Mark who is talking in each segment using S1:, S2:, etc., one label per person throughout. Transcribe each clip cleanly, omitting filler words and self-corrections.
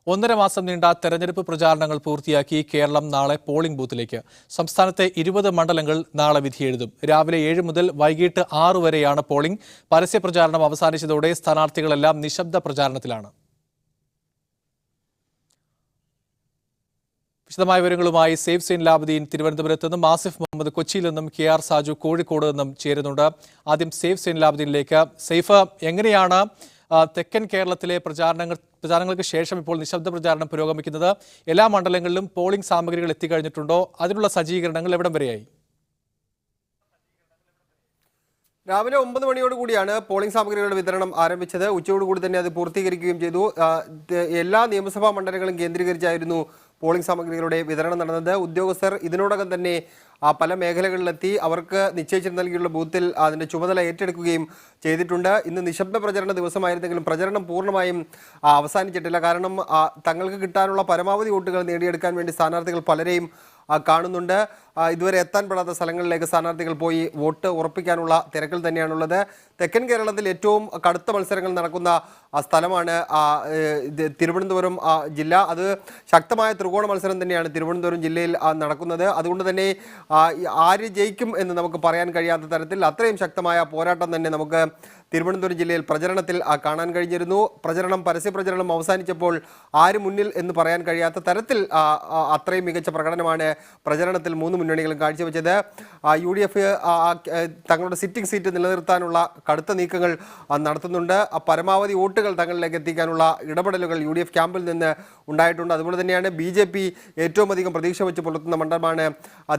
S1: 1.5 മാസം നീണ്ട തെരഞ്ഞെടുപ്പ് പ്രചാരണങ്ങൾ പൂർത്തിയാക്കി കേരളം നാളെ പോളിംഗ് ബൂത്തിലേക്ക്. സംസ്ഥാനത്തെ 20 മണ്ഡലങ്ങൾ നാളെ വിധിയെഴുതും. രാവിലെ 7 മുതൽ വൈകിട്ട് 6 വരെയാണ് പോളിംഗ്. പരസ്യപ്രചാരണം അവസാനിച്ചതോടെ സ്ഥാനാർത്ഥികളെല്ലാം നിശബ്ദ പ്രചാരണത്തിലാണ്. വിശദമായ വിവരങ്ങളുമായി സേഫ് സെയിൻ ലാബുദ്ദീൻ തിരുവനന്തപുരത്ത് നിന്നും, ആസിഫ് മുഹമ്മദ് കൊച്ചിയിൽ നിന്നും, KR സാജു കോഴിക്കോട് നിന്നും ചേരുന്നുണ്ട്. ആദ്യം സേഫ് സെയിൻ ലാബുദ്ദീനിലേക്ക്. സേഫ്, എങ്ങനെയാണ് തെക്കൻ കേരളത്തിലെ പ്രചാരണങ്ങൾക്ക് ശേഷം ഇപ്പോൾ നിശബ്ദ പ്രചാരണം പുരോഗമിക്കുന്നത്? എല്ലാ മണ്ഡലങ്ങളിലും പോളിംഗ് സാമഗ്രികൾ എത്തിക്കഴിഞ്ഞിട്ടുണ്ടോ? അതിനുള്ള സജ്ജീകരണങ്ങൾ എവിടം വരെയായി?
S2: രാവിലെ 9 മണിയോടുകൂടിയാണ് പോളിംഗ് സാമഗ്രികളുടെ വിതരണം ആരംഭിച്ചത്. ഉച്ചയോടുകൂടി തന്നെ അത് പൂർത്തീകരിക്കുകയും ചെയ്തു. എല്ലാ നിയമസഭാ മണ്ഡലങ്ങളും കേന്ദ്രീകരിച്ചായിരുന്നു പോളിംഗ് സാമഗ്രികളുടെ വിതരണം നടന്നത്. ഉദ്യോഗസ്ഥർ ഇതിനോടകം തന്നെ പല മേഖലകളിലെത്തി അവർക്ക് നിശ്ചയിച്ചു നൽകിയുള്ള ബൂത്തിൽ അതിൻ്റെ ചുമതല ഏറ്റെടുക്കുകയും ചെയ്തിട്ടുണ്ട്. ഇന്ന് നിശബ്ദ പ്രചരണ ദിവസമായിരുന്നെങ്കിലും പ്രചരണം പൂർണ്ണമായും അവസാനിച്ചിട്ടില്ല. കാരണം തങ്ങൾക്ക് കിട്ടാനുള്ള പരമാവധി വോട്ടുകൾ നേടിയെടുക്കാൻ വേണ്ടി സ്ഥാനാർത്ഥികൾ പലരെയും കാണുന്നുണ്ട്. ഇതുവരെ എത്താൻപ്പെടാത്ത സ്ഥലങ്ങളിലേക്ക് സ്ഥാനാർത്ഥികൾ പോയി വോട്ട് ഉറപ്പിക്കാനുള്ള തിരക്കിൽ തന്നെയാണുള്ളത്. തെക്കൻ കേരളത്തിൽ ഏറ്റവും കടുത്ത മത്സരങ്ങൾ നടക്കുന്ന സ്ഥലമാണ് തിരുവനന്തപുരം ജില്ല. അത് ശക്തമായ ത്രികോണ മത്സരം തന്നെയാണ് തിരുവനന്തപുരം ജില്ലയിൽ നടക്കുന്നത്. അതുകൊണ്ട് തന്നെ ആര് ജയിക്കും എന്ന് നമുക്ക് പറയാൻ കഴിയാത്ത തരത്തിൽ അത്രയും ശക്തമായ പോരാട്ടം തന്നെ നമുക്ക് തിരുവനന്തപുരം ജില്ലയിൽ പ്രചരണത്തിൽ കാണാൻ കഴിഞ്ഞിരുന്നു. പരസ്യപ്രചരണം അവസാനിച്ചപ്പോൾ ആര് മുന്നിൽ എന്ന് പറയാൻ കഴിയാത്ത തരത്തിൽ അത്രയും മികച്ച പ്രകടനമാണ് പ്രചരണത്തിൽ 3 മുന്നണികളും കാഴ്ചവെച്ചത്. UDF തങ്ങളുടെ സിറ്റിംഗ് സീറ്റ് നിലനിർത്താനുള്ള കടുത്ത നീക്കങ്ങൾ നടത്തുന്നുണ്ട്. പരമാവധി വോട്ടുകൾ തങ്ങളിലേക്ക് എത്തിക്കാനുള്ള ഇടപെടലുകൾ UDF ക്യാമ്പിൽ നിന്ന് ഉണ്ടായിട്ടുണ്ട്. അതുപോലെ തന്നെയാണ് BJP ഏറ്റവും അധികം പ്രതീക്ഷ വെച്ച് പുലർത്തുന്ന മണ്ഡലമാണ്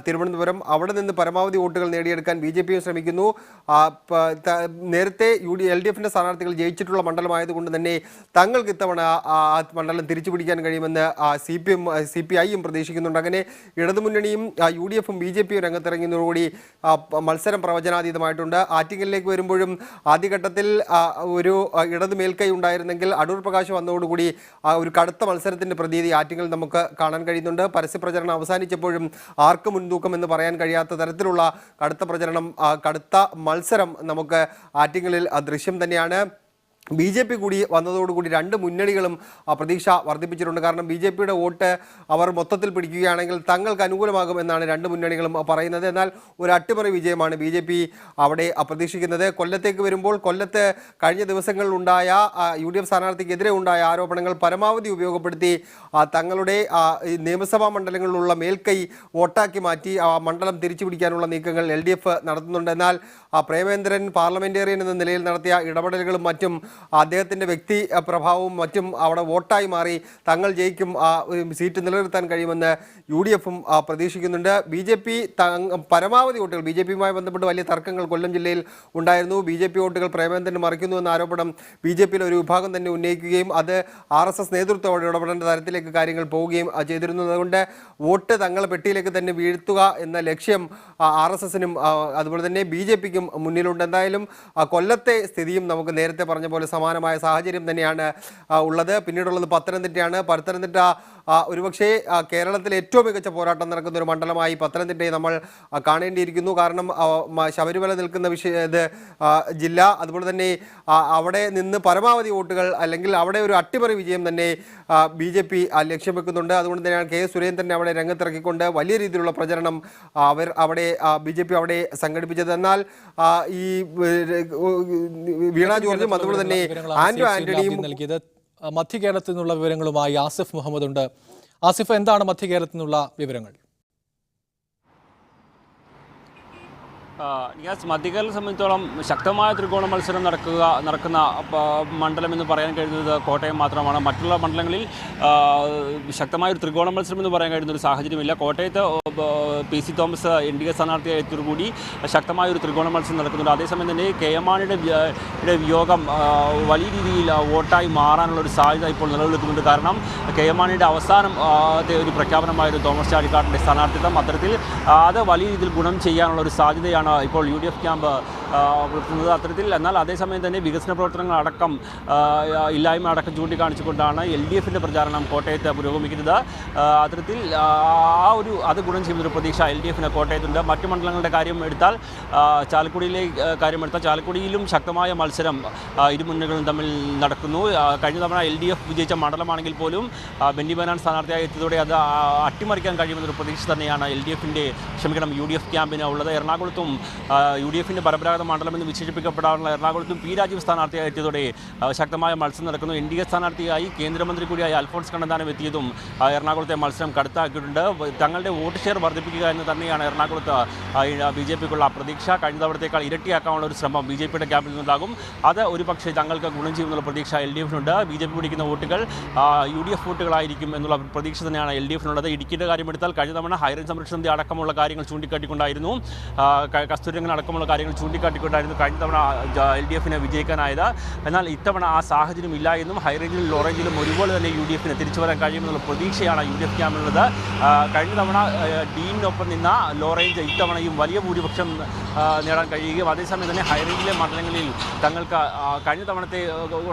S2: തിരുവനന്തപുരം. അവിടെ നിന്ന് പരമാവധി വോട്ടുകൾ നേടിയെടുക്കാൻ BJP ശ്രമിക്കുന്നു. നേരത്തെ LDFിൻ്റെ സ്ഥാനാർത്ഥികൾ ജയിച്ചിട്ടുള്ള മണ്ഡലമായതുകൊണ്ട് തന്നെ തങ്ങൾക്ക് ഇത്തവണ ആ മണ്ഡലം തിരിച്ചു പിടിക്കാൻ കഴിയുമെന്ന് CPIയും പ്രതീക്ഷിക്കുന്നുണ്ട്. അങ്ങനെ ഇടതുമുന്നണിയും UDFും BJPയും രംഗത്തിറങ്ങിയതോടുകൂടി മത്സരം പ്രവചനാതീതമായിട്ടുണ്ട്. ആറ്റിങ്ങലിലേക്ക് വരുമ്പോഴും ആദ്യഘട്ടത്തിൽ ഒരു ഇടത് മേൽക്കൈ ഉണ്ടായിരുന്നെങ്കിൽ അടൂർ പ്രകാശ് വന്നതോടുകൂടി ഒരു കടുത്ത മത്സരത്തിൻ്റെ പ്രതീതി ആറ്റിങ്ങൽ നമുക്ക് കാണാൻ കഴിയുന്നുണ്ട്. പരസ്യപ്രചരണം അവസാനിച്ചപ്പോഴും ആർക്ക് മുൻതൂക്കം എന്ന് പറയാൻ കഴിയാത്ത തരത്തിലുള്ള കടുത്ത മത്സരം നമുക്ക് ആറ്റിങ്ങലിൽ ദൃശ്യം തന്നെയാണ്. BJP കൂടി വന്നതോടുകൂടി 2 മുന്നണികളും പ്രതീക്ഷ വർദ്ധിപ്പിച്ചിട്ടുണ്ട്. കാരണം BJPയുടെ വോട്ട് അവർ മൊത്തത്തിൽ പിടിക്കുകയാണെങ്കിൽ തങ്ങൾക്ക് അനുകൂലമാകും എന്നാണ് 2 മുന്നണികളും പറയുന്നത്. എന്നാൽ ഒരു അട്ടിമറി വിജയമാണ് BJP അവിടെ പ്രതീക്ഷിക്കുന്നത്. കൊല്ലത്തേക്ക് വരുമ്പോൾ കൊല്ലത്ത് കഴിഞ്ഞ ദിവസങ്ങളിലുണ്ടായ UDF സ്ഥാനാർത്ഥിക്കെതിരെ ഉണ്ടായ ആരോപണങ്ങൾ പരമാവധി ഉപയോഗപ്പെടുത്തി തങ്ങളുടെ നിയമസഭാ മണ്ഡലങ്ങളിലുള്ള മേൽക്കൈ വോട്ടാക്കി മാറ്റി മണ്ഡലം തിരിച്ചു പിടിക്കാനുള്ള നീക്കങ്ങൾ LDF നടത്തുന്നുണ്ട്. എന്നാൽ പ്രേമേന്ദ്രൻ പാർലമെന്റേറിയൻ എന്ന നിലയിൽ നടത്തിയ ഇടപെടലുകളും മറ്റും അദ്ദേഹത്തിൻ്റെ വ്യക്തി പ്രഭാവവും മറ്റും അവിടെ വോട്ടായി മാറി തങ്ങൾ ജയിക്കും, സീറ്റ് നിലനിർത്താൻ കഴിയുമെന്ന് UDFും പ്രതീക്ഷിക്കുന്നുണ്ട്. BJP പരമാവധി വോട്ടുകൾ BJPയുമായി ബന്ധപ്പെട്ട് വലിയ തർക്കങ്ങൾ കൊല്ലം ജില്ലയിൽ ഉണ്ടായിരുന്നു. BJP വോട്ടുകൾ പ്രേമേന്ദ്രൻ മറിക്കുന്നു എന്ന ആരോപണം BJPയിലെ ഒരു വിഭാഗം തന്നെ ഉന്നയിക്കുകയും അത് RSS നേതൃത്വത്തോടെ ഇടപെടേണ്ട തരത്തിലേക്ക് കാര്യങ്ങൾ പോവുകയും ചെയ്തിരുന്നതുകൊണ്ട് വോട്ട് തങ്ങളെ പെട്ടിയിലേക്ക് തന്നെ വീഴ്ത്തുക എന്ന ലക്ഷ്യം RSSനും അതുപോലെ തന്നെ BJPക്കും മുന്നിലുണ്ട്. എന്തായാലും കൊല്ലത്തെ സ്ഥിതിയും നമുക്ക് നേരത്തെ പറഞ്ഞ പോലെ സമാനമായ സാഹചര്യം തന്നെയാണ് ഉള്ളത്. പിന്നീടുള്ളത് പത്തനംതിട്ടയാണ്. പത്തനംതിട്ട ഒരുപക്ഷെ കേരളത്തിൽ ഏറ്റവും മികച്ച പോരാട്ടം നടക്കുന്ന ഒരു മണ്ഡലമായി പത്തനംതിട്ടയെ നമ്മൾ കാണേണ്ടിയിരിക്കുന്നു. കാരണം ശബരിമല നിൽക്കുന്ന ജില്ല, അതുപോലെ തന്നെ അവിടെ നിന്ന് പരമാവധി വോട്ടുകൾ അല്ലെങ്കിൽ അവിടെ ഒരു അട്ടിമറി വിജയം തന്നെ BJP ലക്ഷ്യം വെക്കുന്നുണ്ട്. അതുകൊണ്ട് തന്നെയാണ് K സുരേന്ദ്രനെ അവിടെ രംഗത്തിറക്കിക്കൊണ്ട് വലിയ രീതിയിലുള്ള പ്രചരണം BJP അവിടെ സംഘടിപ്പിച്ചത്. എന്നാൽ ഈ വീണ ജോർജും അതുപോലെ തന്നെ ആന്റണിയും
S1: നൽകിയത്. മധ്യ കേരളത്തിൽ നിന്നുള്ള വിവരങ്ങളുമായി ആസിഫ് മുഹമ്മദ് ഉണ്ട്. ആസിഫ്, എന്താണ് മധ്യ കേരളത്തിൽ നിന്നുള്ള വിവരങ്ങൾ?
S3: മധ്യകേരളത്തെ സംബന്ധിച്ചോളം ശക്തമായ ത്രികോണ മത്സരം നടക്കുന്ന മണ്ഡലം എന്ന് പറയാൻ കഴിയുന്നത് കോട്ടയം മാത്രമാണ്. മറ്റുള്ള മണ്ഡലങ്ങളിൽ ശക്തമായ ഒരു ത്രികോണ മത്സരം എന്ന് പറയാൻ കഴിയുന്ന ഒരു സാഹചര്യമില്ല. കോട്ടയത്ത് PC തോമസ് NDA സ്ഥാനാർത്ഥിയായതോടുകൂടി ശക്തമായ ഒരു ത്രികോണ മത്സരം നടക്കുന്നുണ്ട്. അതേസമയം തന്നെ KM മാണിയുടെ വിയോഗം വലിയ രീതിയിൽ വോട്ടായി മാറാനുള്ള ഒരു സാധ്യത ഇപ്പോൾ നിലനിൽക്കുന്നുണ്ട്. കാരണം KM മാണിയുടെ അവസാനത്തെ ഒരു പ്രഖ്യാപനമായിരുന്നു തോമസ് ചാഴിക്കാടിൻ്റെ സ്ഥാനാർത്ഥിത്വം. അത്തരത്തിൽ അത് വലിയ രീതിയിൽ ഗുണം ചെയ്യാനുള്ള ഒരു സാധ്യതയാണ് ഇപ്പോൾ UDF ക്യാമ്പ് പുലർത്തുന്നത്. അത്തരത്തിൽ എന്നാൽ അതേസമയം തന്നെ വികസന പ്രവർത്തനങ്ങൾ അടക്കം ഇല്ലായ്മ അടക്കം ചൂണ്ടിക്കാണിച്ചുകൊണ്ടാണ് LDFിൻ്റെ പ്രചാരണം കോട്ടയത്ത് പുരോഗമിക്കുന്നത്. അത്തരത്തിൽ അത് ഗുണം ചെയ്യുന്നൊരു പ്രതീക്ഷ LDFിന് കോട്ടയത്തുണ്ട്. മറ്റു മണ്ഡലങ്ങളുടെ കാര്യം എടുത്താൽ ചാലക്കുടിയിലും ശക്തമായ മത്സരം ഇരു മുന്നണികളും തമ്മിൽ നടക്കുന്നു. കഴിഞ്ഞ തവണ LDF വിജയിച്ച മണ്ഡലമാണെങ്കിൽ പോലും ബെന്നി ബെഹനാൻ സ്ഥാനാർത്ഥിയായി എത്തിയതോടെ അത് അട്ടിമറിക്കാൻ കഴിയുമെന്നൊരു പ്രതീക്ഷ തന്നെയാണ് UDF ക്യാമ്പിന് ഉള്ളത്. എറണാകുളത്തും UDFിൻ്റെ പരമ്പരാഗത മണ്ഡലമെന്ന് വിശേഷിപ്പിക്കപ്പെടാറുള്ള എറണാകുളത്തും P രാജീവ് സ്ഥാനാർത്ഥിയായി എത്തിയതോടെ ശക്തമായ മത്സരം നടക്കുന്നു. NDA സ്ഥാനാർത്ഥിയായി കേന്ദ്രമന്ത്രി കൂടിയായ അൽഫോൺസ് കണ്ണന്താനം എത്തിയതും എറണാകുളത്തെ മത്സരം കടുത്താക്കിയിട്ടുണ്ട്. തങ്ങളുടെ വോട്ട് ഷെയർ വർദ്ധിപ്പിക്കുക എന്ന് തന്നെയാണ് എറണാകുളത്ത് BJPക്കുള്ള പ്രതീക്ഷ. കഴിഞ്ഞ തവണത്തേക്കാൾ ഇരട്ടിയാക്കാനുള്ള ഒരു ശ്രമം BJPയുടെ ക്യാമ്പിൽ നിന്നുണ്ടാകും. അത് ഒരുപക്ഷെ തങ്ങൾക്ക് ഗുണം ചെയ്യുമെന്നുള്ള പ്രതീക്ഷ LDFിനുണ്ട്. BJP പിടിക്കുന്ന വോട്ടുകൾ UDF വോട്ടുകളായിരിക്കും എന്നുള്ള പ്രതീക്ഷ തന്നെയാണ് LDFിനുള്ളത്. ഇടുക്കിയുടെ കാര്യമെടുത്താൽ കഴിഞ്ഞ തവണ ഹൈറേഞ്ച് സംരക്ഷണ സമിതി അടക്കമുള്ള കാര്യങ്ങൾ ചൂണ്ടിക്കാട്ടിക്കൊണ്ടായിരുന്നു, കസ്തൂരിരംഗൻ അടക്കമുള്ള കാര്യങ്ങൾ ചൂണ്ടിക്കാട്ടിക്കൊണ്ടായിരുന്നു കഴിഞ്ഞ തവണ LDFിനെ വിജയിക്കാനായത്. എന്നാൽ ഇത്തവണ ആ സാഹചര്യം ഇല്ല എന്നും ഹൈറേഞ്ചിലും ലോറേഞ്ചിലും ഒരുപോലെ തന്നെ UDFിന് തിരിച്ചു വരാൻ കഴിയുമെന്നുള്ള പ്രതീക്ഷയാണ് UDF ക്യാമ്പിലുള്ളത്. കഴിഞ്ഞ തവണ ഡീനിനൊപ്പം നിന്ന ലോറേഞ്ച് ഇത്തവണയും വലിയ ഭൂരിപക്ഷം നേടാൻ കഴിയുകയും അതേസമയം തന്നെ ഹൈറേഞ്ചിലെ മണ്ഡലങ്ങളിൽ തങ്ങൾക്ക് കഴിഞ്ഞ തവണത്തെ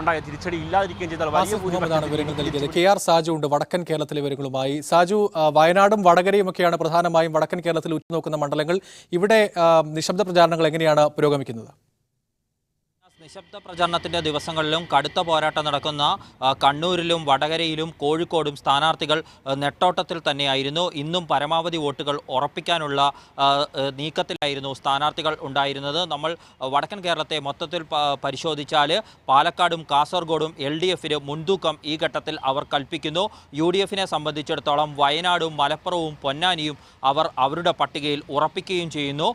S3: ഉണ്ടായ തിരിച്ചടി ഇല്ലാതിരിക്കുകയും ചെയ്താൽ വലിയ ഭൂരിപക്ഷം.
S1: KR സാജു ഉണ്ട് വടക്കൻ കേരളത്തിലെ വിവരങ്ങളുമായി. സാജു, വയനാടും വടകരയും ഒക്കെയാണ് പ്രധാനമായും വടക്കൻ കേരളത്തിൽ ഉറ്റുനോക്കുന്ന മണ്ഡലങ്ങൾ. ഇവിടെ നിശബ്ദ പ്രചാരണങ്ങൾ എങ്ങനെയാണ് പുരോഗമിക്കുന്നത്?
S4: നിശബ്ദ പ്രചരണത്തിന്റെ ദിവസങ്ങളിലും കടുത്ത പോരാട്ടം നടക്കുന്ന കണ്ണൂരിലും വടകരയിലും കോഴിക്കോടും സ്ഥാനാർത്ഥികൾ നെട്ടോട്ടത്തിൽ തന്നെയായിരുന്നു. ഇന്നും പരമാവധി വോട്ടുകൾ ഉറപ്പിക്കാനുള്ള നീക്കത്തിലായിരുന്നു സ്ഥാനാർത്ഥികൾ ഉണ്ടായിരുന്നത്. നമ്മൾ വടക്കൻ കേരളത്തെ മൊത്തത്തിൽ പരിശോധിച്ചാൽ പാലക്കാടും കാസർഗോഡും LDFിന് മുൻതൂക്കം ഈ ഘട്ടത്തിൽ അവർ കൽപ്പിക്കുന്നു. UDFിനെ സംബന്ധിച്ചിടത്തോളം വയനാടും മലപ്പുറവും പൊന്നാനിയും അവർ അവരുടെ പട്ടികയിൽ ഉറപ്പിക്കുകയും ചെയ്യുന്നു.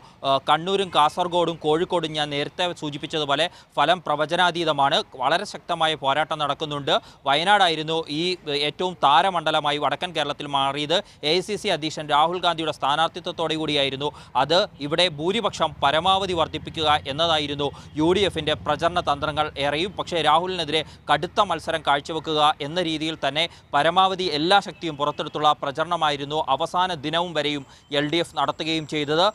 S4: കണ്ണൂരും കാസർഗോഡും കോഴിക്കോടും ഞാൻ നേരത്തെ സൂചിപ്പിച്ചതുപോലെ ഫലം പ്രവചനാതീതമാണ്. വളരെ ശക്തമായ പോരാട്ടം നടക്കുന്നുണ്ട്. വയനാടായിരുന്നു ഈ ഏറ്റവും താരമണ്ഡലമായി വടക്കൻ കേരളത്തിൽ മാറിയത്. AICC അധ്യക്ഷൻ രാഹുൽ ഗാന്ധിയുടെ സ്ഥാനാർത്ഥിത്വത്തോടു കൂടിയായിരുന്നു. അത് ഇവിടെ ഭൂരിപക്ഷം പരമാവധി വർദ്ധിപ്പിക്കുക എന്നതായിരുന്നു UDFിൻ്റെ പ്രചരണ തന്ത്രങ്ങൾ ഏറെയും. പക്ഷേ രാഹുലിനെതിരെ കടുത്ത മത്സരം കാഴ്ചവെക്കുക എന്ന രീതിയിൽ തന്നെ പരമാവധി എല്ലാ ശക്തിയും പുറത്തെടുത്തുള്ള പ്രചരണമായിരുന്നു അവസാന ദിനവും വരെയും LDF നടത്തുകയും ചെയ്തത്.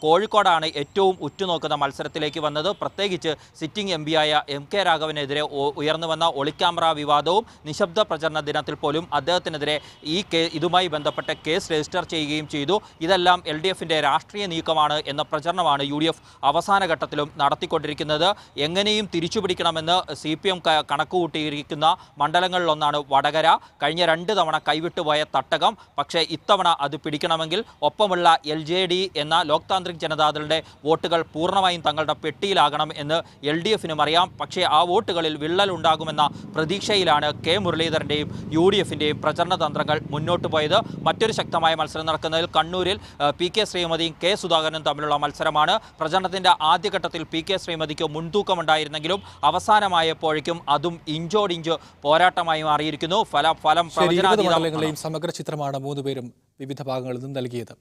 S4: കോഴിക്കോടാണ് ഏറ്റവും ഉറ്റുനോക്കുന്ന മത്സരത്തിലേക്ക് വന്നത്. പ്രത്യേകിച്ച് സിറ്റിംഗ് MPയായ MK രാഘവനെതിരെ ഉയർന്നു വന്ന ഒളിക്യാമറ വിവാദവും നിശബ്ദ പ്രചരണ ദിനത്തിൽ പോലും അദ്ദേഹത്തിനെതിരെ ഇതുമായി ബന്ധപ്പെട്ട കേസ് രജിസ്റ്റർ ചെയ്യുകയും ചെയ്തു. ഇതെല്ലാം LDFിൻ്റെ രാഷ്ട്രീയ നീക്കമാണ് എന്ന പ്രചരണമാണ് UDF അവസാന ഘട്ടത്തിലും നടത്തിക്കൊണ്ടിരിക്കുന്നത്. എങ്ങനെയും തിരിച്ചുപിടിക്കണമെന്ന് CPM കണക്കുകൂട്ടിയിരിക്കുന്ന മണ്ഡലങ്ങളിലൊന്നാണ് വടകര. കഴിഞ്ഞ 2 തവണ കൈവിട്ടുപോയ തട്ടകം. പക്ഷേ ഇത്തവണ അത് പിടിക്കണമെങ്കിൽ ഒപ്പമുള്ള LJD എന്ന ലോക് താന്ത്രിക് ജനതാദളിന്റെ വോട്ടുകൾ പൂർണ്ണമായും തങ്ങളുടെ പെട്ടിയിലാകണം എന്ന് LDFിനും അറിയാം. പക്ഷേ ആ വോട്ടുകളിൽ വിള്ളൽ ഉണ്ടാകുമെന്ന പ്രതീക്ഷയിലാണ് K മുരളീധരൻ്റെയും UDFിൻ്റെയും പ്രചരണ തന്ത്രങ്ങൾ മുന്നോട്ട് പോയത്. മറ്റൊരു ശക്തമായ മത്സരം നടക്കുന്നതിൽ കണ്ണൂരിൽ PK ശ്രീമതിയും K സുധാകരനും തമ്മിലുള്ള മത്സരമാണ്. പ്രചരണത്തിൻ്റെ ആദ്യഘട്ടത്തിൽ PK ശ്രീമതിക്ക് മുൻതൂക്കമുണ്ടായിരുന്നെങ്കിലും അവസാനമായപ്പോഴേക്കും അതും ഇഞ്ചോടിഞ്ച് പോരാട്ടമായി മാറിയിരിക്കുന്നു. ഫലം പ്രവചനാതീതം.
S1: സമഗ്ര ചിത്രമാണ് 3 പേരും വിവിധ ഭാഗങ്ങളിൽ നിന്നും നൽകിയത്.